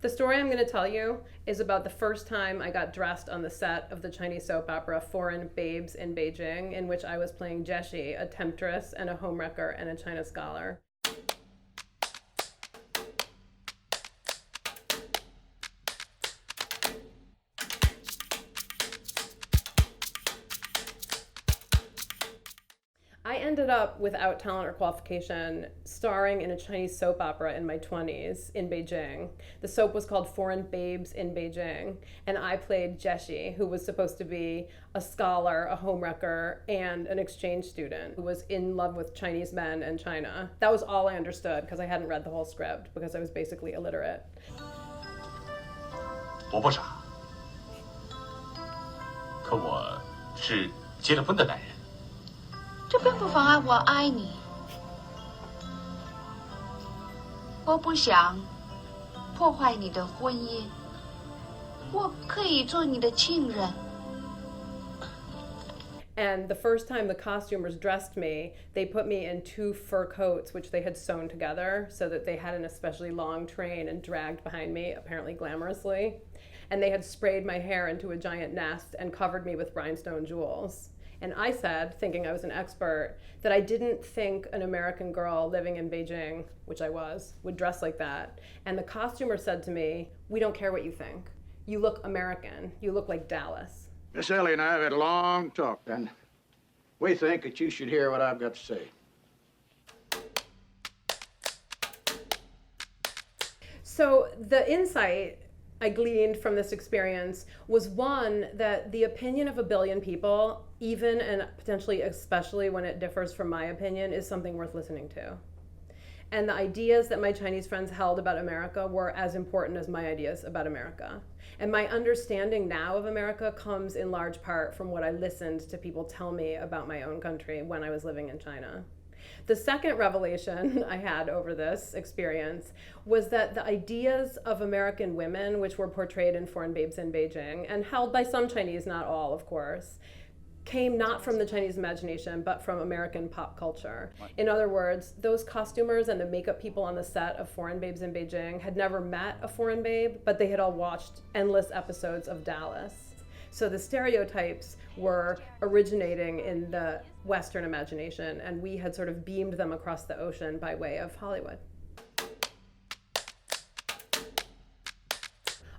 The story I'm going to tell you is about the first time I got dressed on the set of the Chinese soap opera Foreign Babes in Beijing, in which I was playing Jessie, a temptress and a homewrecker and a China scholar. I ended up, without talent or qualification, starring in a Chinese soap opera in my 20s in Beijing. The soap was called Foreign Babes in Beijing, and I played Jessie, who was supposed to be a scholar, a homewrecker, and an exchange student who was in love with Chinese men and China. That was all I understood because I hadn't read the whole script because I was basically illiterate. 我不傻，可我是结了婚的男人。 这并不妨碍我爱你。我不想破坏你的婚姻，我可以做你的情人。 And the first time the costumers dressed me, they put me in 2 fur coats, which they had sewn together so that they had an especially long train and dragged behind me, apparently glamorously. And they had sprayed my hair into a giant nest and covered me with rhinestone jewels. And I said, thinking I was an expert, that I didn't think an American girl living in Beijing, which I was, would dress like that. And the costumer said to me, "We don't care what you think. You look American. You look like Dallas." Miss Ellie and I have had a long talk, and we think that you should hear what I've got to say. So the insight I gleaned from this experience was, one, that the opinion of a billion people, even and potentially especially when it differs from my opinion, is something worth listening to. And the ideas that my Chinese friends held about America were as important as my ideas about America. And my understanding now of America comes in large part from what I listened to people tell me about my own country when I was living in China. The second revelation I had over this experience was that the ideas of American women, which were portrayed in Foreign Babes in Beijing, and held by some Chinese, not all, of course, came not from the Chinese imagination, but from American pop culture. In other words, those costumers and the makeup people on the set of Foreign Babes in Beijing had never met a foreign babe, but they had all watched endless episodes of Dallas. So the stereotypes were originating in the Western imagination, and we had sort of beamed them across the ocean by way of Hollywood.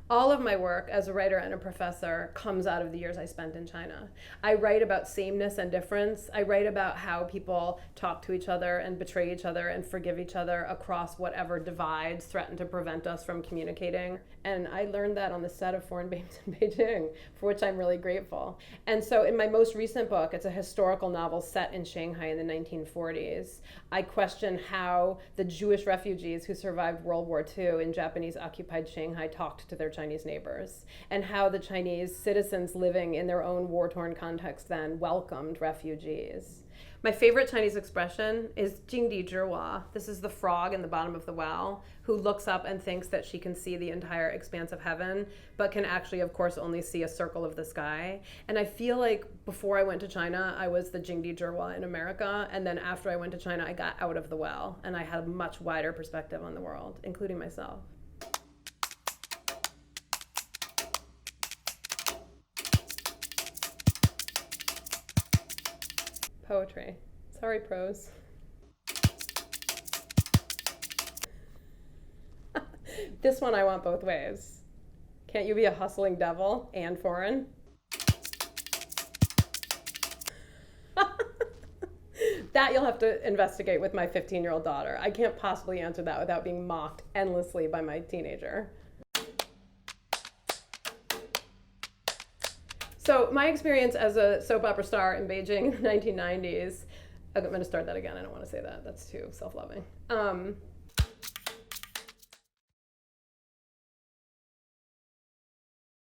All of my work as a writer and a professor comes out of the years I spent in China. I write about sameness and difference. I write about how people talk to each other and betray each other and forgive each other across whatever divides threaten to prevent us from communicating. And I learned that on the set of Foreign Babes in Beijing, for which I'm really grateful. And so in my most recent book, it's a historical novel set in Shanghai in the 1940s. I question how the Jewish refugees who survived World War II in Japanese-occupied Shanghai talked to their Chinese neighbors, and how the Chinese citizens living in their own war-torn context then welcomed refugees. My favorite Chinese expression is 井底之蛙. This is the frog in the bottom of the well who looks up and thinks that she can see the entire expanse of heaven, but can actually, of course, only see a circle of the sky. And I feel like before I went to China, I was the 井底之蛙in America, and then after I went to China, I got out of the well, and I had a much wider perspective on the world, including myself. Poetry. Sorry, prose. This one I want both ways. Can't you be a hustling devil and foreign? That you'll have to investigate with my 15-year-old daughter. I can't possibly answer that without being mocked endlessly by my teenager. So my experience as a soap opera star in Beijing in the 1990s, I'm going to start that again. I don't want to say that. That's too self-loving.